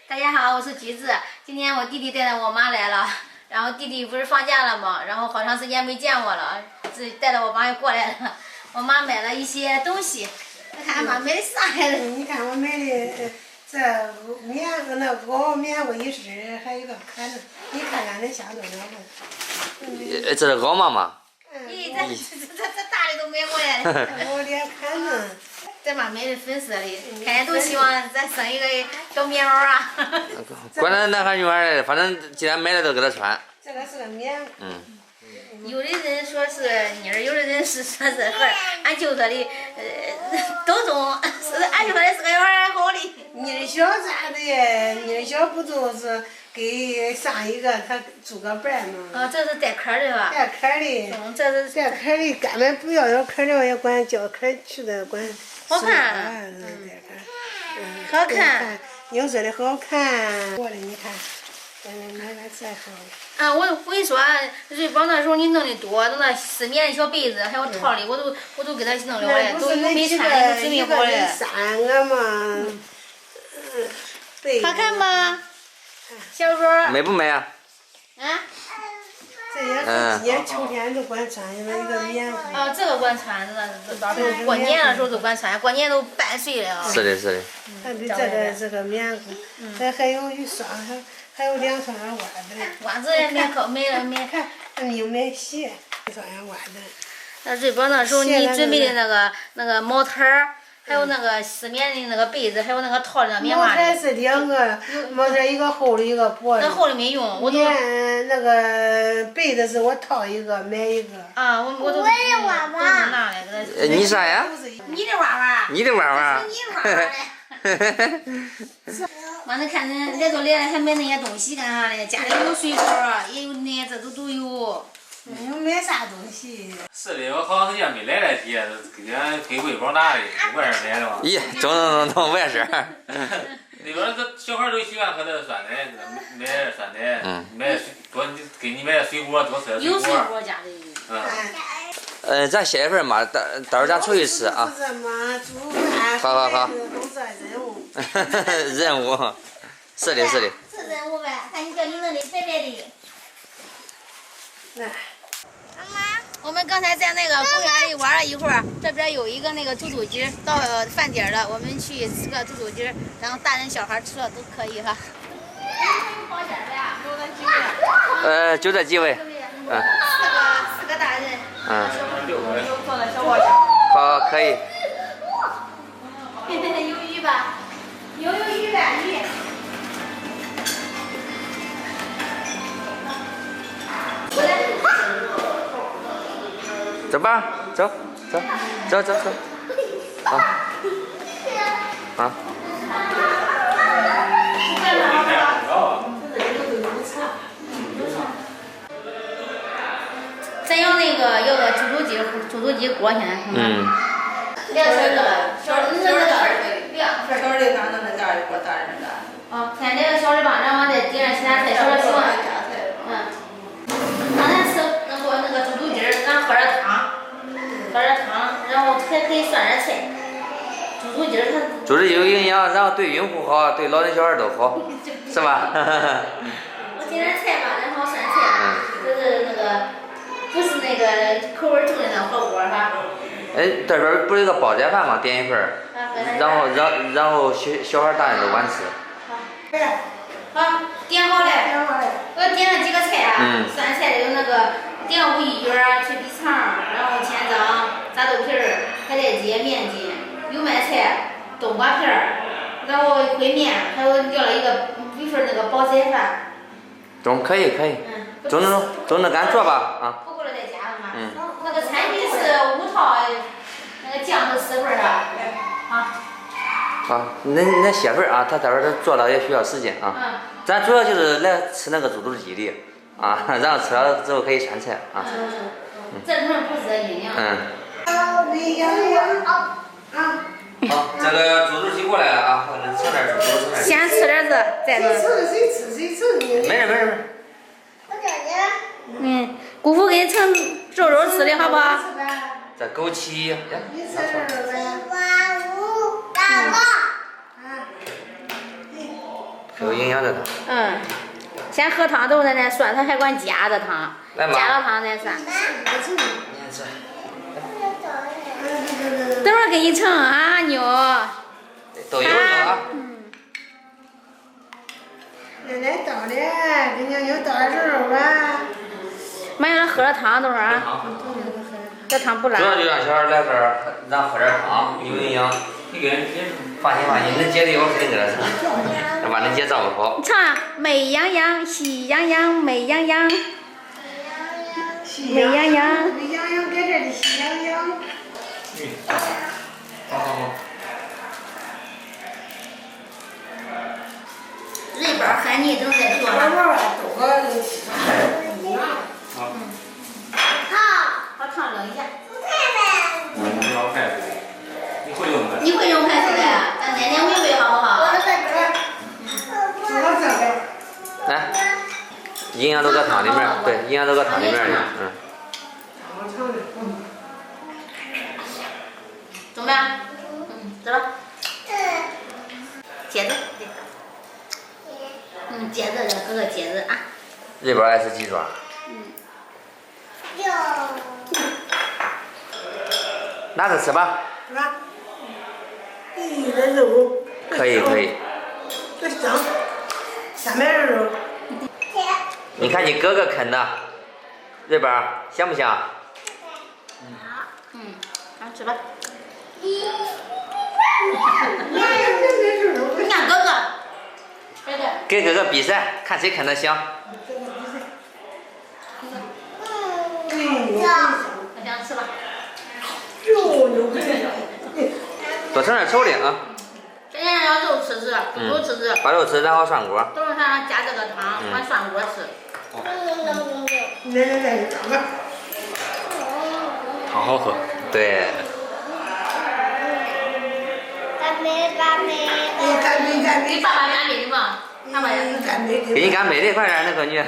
大家好，我是橘子。今天我弟弟带着我妈来了，然后弟弟不是放假了吗？然后好长时间没见我了，自己带着我妈又过来了。我妈买了一些东西，看妈买的啥呀？你看我买的这袄棉卫衣饰，还有一个坎子，你看看那下头那个。这是袄妈。咦，这大的都买过来了。我脸坎子。咱妈买的粉色的，大家都希望咱生一个小棉袄啊。管他男孩女孩的，反正既然买了都给他穿。这个是个棉。有的人说是呢儿，有的人是说是和俺舅说的，都中。俺舅说的是个有点好的。妮儿小咋的？妮儿小不就是给上一个他做个伴吗？这是带壳的吧？带壳的。这是带壳的，根本不要壳的，我也管叫壳去的，管。好看。好看。牛色的好看。我的你看，买个再好。我跟你说，瑞宝那时候你弄的多，那丝棉的小被子还有套的，我都给他弄了嘞，都没穿的，都准备好了。3个嘛。好看吗？小宝。美不美啊？这也是今年秋天都管穿，因为一个棉服。这个管穿，这到时候过年的时候都管穿，过年都半岁了啊。是的，是的。看的这个棉服，还有一双，还有2双袜子。袜子也买了。看，你又买鞋，1双袜子。那瑞宝那时候你准备的那个毛毯儿，还有那个丝棉的那个被子，还有那个套的棉袜毛毯是2个，毛毯一个厚的，一个薄的。那厚的没用，我都。那个被子是我套一个，买一个。我都拿来给他。你啥呀？你的娃娃。你的娃娃。你娃娃嘞。完了，看人来都来了，还买那些东西干啥嘞？家里有水果，也有奶，这都有。又买啥东西？是的，我好长时间没来了姐，给咱给微宝拿的，外甥买的嘛。咦，中外甥。那边这小孩都喜欢喝那酸奶，买酸奶，买多给你买水果，多吃点水果。有水果家里。咱歇一会儿嘛，待会儿咱出去吃啊。好。任务。是的。是任务呗，看你叫你弄的白白的。来。妈妈，我们刚才在那个公园里玩了一会儿，这边有一个那个猪肚鸡，到饭点了，我们去吃个猪肚鸡，然后大人小孩吃了都可以哈。包间呗，有个几位？就这几位。四个大人。6个人。坐在小包间。好，可以。鱿鱼吧，鱿鱼呗，鱼。走吧，走。好。咱要个猪肚鸡锅现在。2份的，小的那个2份。小的拿那大的锅大人的。看这个小的吧，然后再点上其他菜，小的喜欢。刚才吃那个猪肚鸡，咱喝点汤，然后还可以涮点菜。猪肚鸡它。就是有营养，然后对孕妇好，对老人小孩都好，是吧？我点点菜吧，然后涮菜。就是不是那个口味重的那火锅哈。这边不是有个煲仔饭吗？点一份儿，然后小孩大人都管吃。好，点好了。我点了几个菜啊，酸菜有那个点个5一卷脆皮肠，然后千张炸豆皮儿、海带鸡、面筋、油麦菜、冬瓜片儿，然后烩面，还有要了一份那个煲仔饭。可以。中赶做吧不够了再加了嘛。那个餐具是5套，那个酱是4份啊。好，那歇会儿啊，他待会儿做了也需要时间啊。咱主要就是来吃那个猪肚鸡的然后吃了之后可以涮菜啊。这里面不是营养。好，这个猪肚鸡过来了啊，吃点猪肚。先吃点这，再弄。谁吃？没事。姑父给你盛肉吃的好不好？这枸杞，有营养的汤。嗯，先喝汤都在那涮，他还管夹着汤，来妈夹了汤再涮。你吃。等会儿给你盛啊，妞。都有啊。奶奶倒的，给娘娘倒点肉吧。妈让他喝了汤，等会儿啊。这汤不辣。主要就让小孩来这儿，咱喝点汤，有营养。你给人放心，恁姐的我肯定给她盛，把恁姐照顾好。你唱啊，美羊羊，喜羊羊，美羊羊。美羊羊。美羊羊在这里，喜羊羊。好。瑞宝喊你正在做呢。把汤扔一下。不要筷子，你会用的。你会用筷子的呀？咱奶奶喂喂好不好？来，营养都搁汤里面，对，营养都搁汤里面去，怎么样？走吧。茄子。茄子，搁个茄子啊。瑞宝爱吃鸡爪。拿着吃吧。是吧？这肉。可以。这香，下面的肉。你看你哥哥啃的，瑞宝香不香？好，吃吧。你看哥哥。给哥哥比赛，看谁啃得香。我想吃吧。多盛点稠的啊。这样让肉吃吃，肉吃吃。把肉吃，然后涮锅。等会儿上加这个汤，换涮锅吃。来，汤好喝。对。给爸爸干杯的嘛，爸爸也给你干杯的，快点，那个女。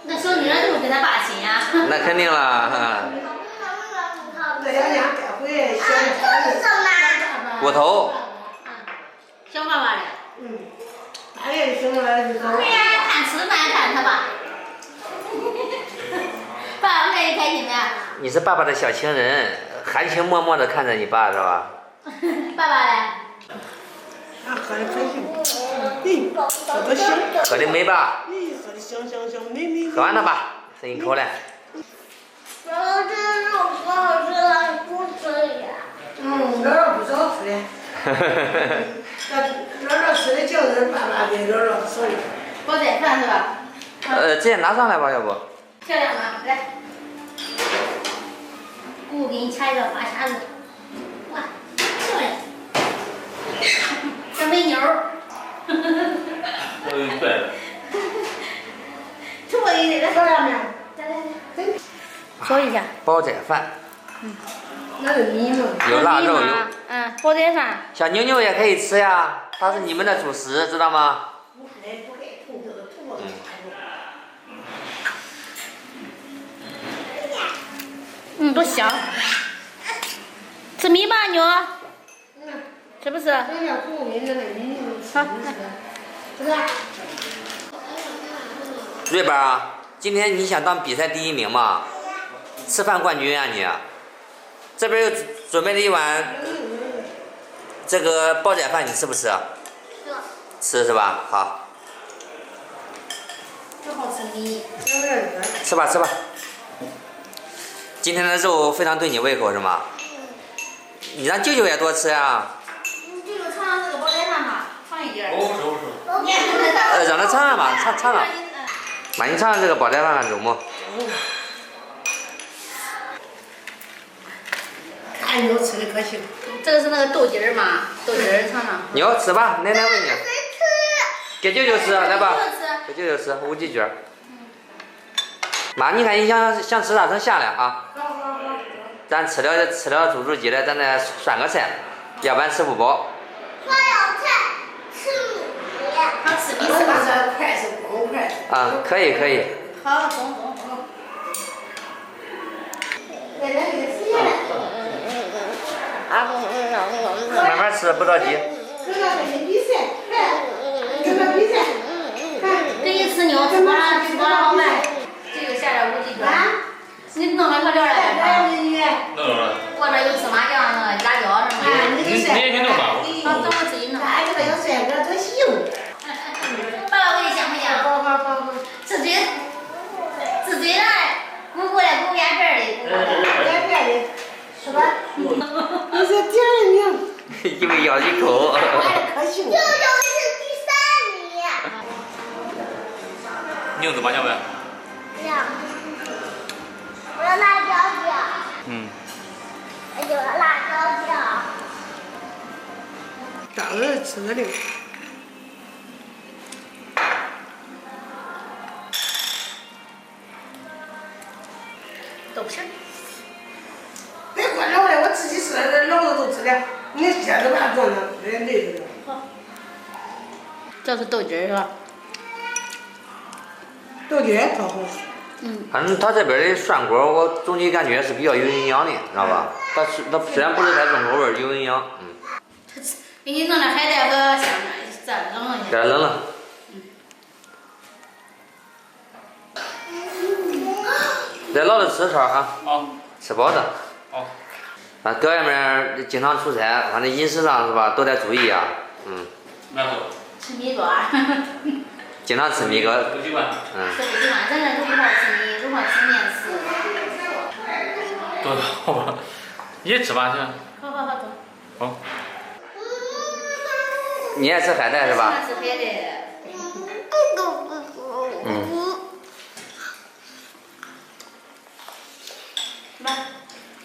那小女人就跟他爸亲呀。那肯定了。骨头。小爸爸的。看吃饭看他爸。爸爸开心没？你是爸爸的小情人，含情脉脉的看着你爸是吧？爸爸嘞？喝的开心，喝的香。喝的美吧？喝的香，美。喝完了吧？剩一口嘞。这肉可好吃了，你不吃呀？肉不是好吃的。肉吃的就是爸爸给肉吃的。煲仔饭是吧？直接拿上来吧，要不？漂亮吗？来，姑姑给你掐一个花匣子。哇，漂亮！小美妞儿。对。这么一个漂亮没有？来。说一下。煲仔饭。那是米嘛。有腊肉有。煲仔饭。小妞妞也可以吃呀，它是你们的主食，知道吗？多香！吃米吧，妞。是不是？好，瑞宝，今天你想当比赛第1名吗？吃饭冠军啊你！这边又准备了一碗这个煲仔饭，你吃不吃？吃是吧？好。真好吃米。吃吧。今天的肉非常对你胃口是吗？你让舅舅也多吃啊。舅舅尝尝这个煲仔饭吧，尝一点。我让他尝尝吧，尝。妈，你尝尝这个煲仔饭肉末。看牛吃的可行。这个是那个豆筋儿嘛，豆筋儿尝尝。牛吃吧，奶奶喂你。给舅舅吃，来吧。给舅舅吃无鸡卷。妈，你看你想吃啥，咱下来啊。咱吃了猪肚鸡了，咱再涮个菜，要不然吃不饱。我要菜，吃米。他吃米吃吧。筷子公筷子。啊，可以。好，走。奶奶给吃下来。慢慢吃，不着急。跟他跟你比赛，看，跟他比赛，看，跟你吃牛，吃多了好卖。这个下点无鸡卷。你弄了可了了没？弄了。外边有芝麻酱、那个辣椒什么的。你也去弄吧。好，等我自己弄。哎，这个要帅哥多行。爸爸，我也想不想？好。自嘴来，鼓过来鼓牙片的。牙片的，是吧？你这第2名。因为咬一口。可行。舅舅是第3名。你用芝麻酱没？要。我要辣椒酱。我有了辣椒酱。当然吃了。豆皮儿。别管老了，我自己吃的，老子都吃了。你现在把它装上，累死了。好。这是豆汁儿是吧？豆角可好。反正他这边的涮锅，我总体感觉是比较有营养的，知道吧？它虽然不是太重口味，有营养。给你弄点海带和香菜，再冷一下。给它冷了。再老子吃串啊！好。吃饱的。好。啊，搁外面经常出差，反正饮食上是吧，多点注意啊。没错。吃米多。经常吃米个。不习惯。吃不习惯，咱这都不好吃米，都好吃面食。多好吧？你也吃吧，行。好，走。好。你爱吃海带是吧？喜欢吃海带。来。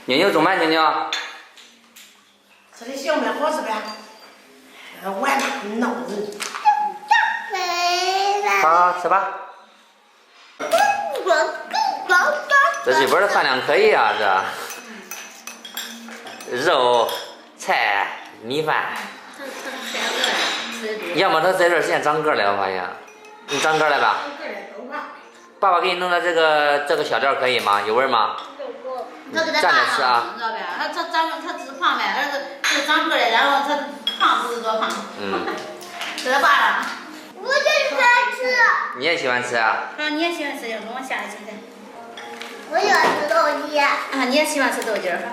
妞妞中饭，妞妞。吃的小麦好吃呗？碗大闹人。好，吃吧。这里边的饭量可以啊，这。肉、菜、米饭。要么他在这儿现在长个了，我发现。你长个了吧？爸爸给你弄的这个小料可以吗？有味吗？他给他蘸着吃啊。你知道呗？他只胖呗，儿子就长个了，然后他胖不是多胖。给他爸了。我就喜欢吃。你也喜欢吃啊？啊，你也喜欢吃，要跟我下一起来。我喜欢吃豆鸡。啊，你也喜欢吃豆筋儿哈？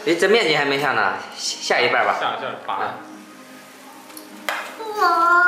哎，这面筋还没下呢，下一半吧。下把。我。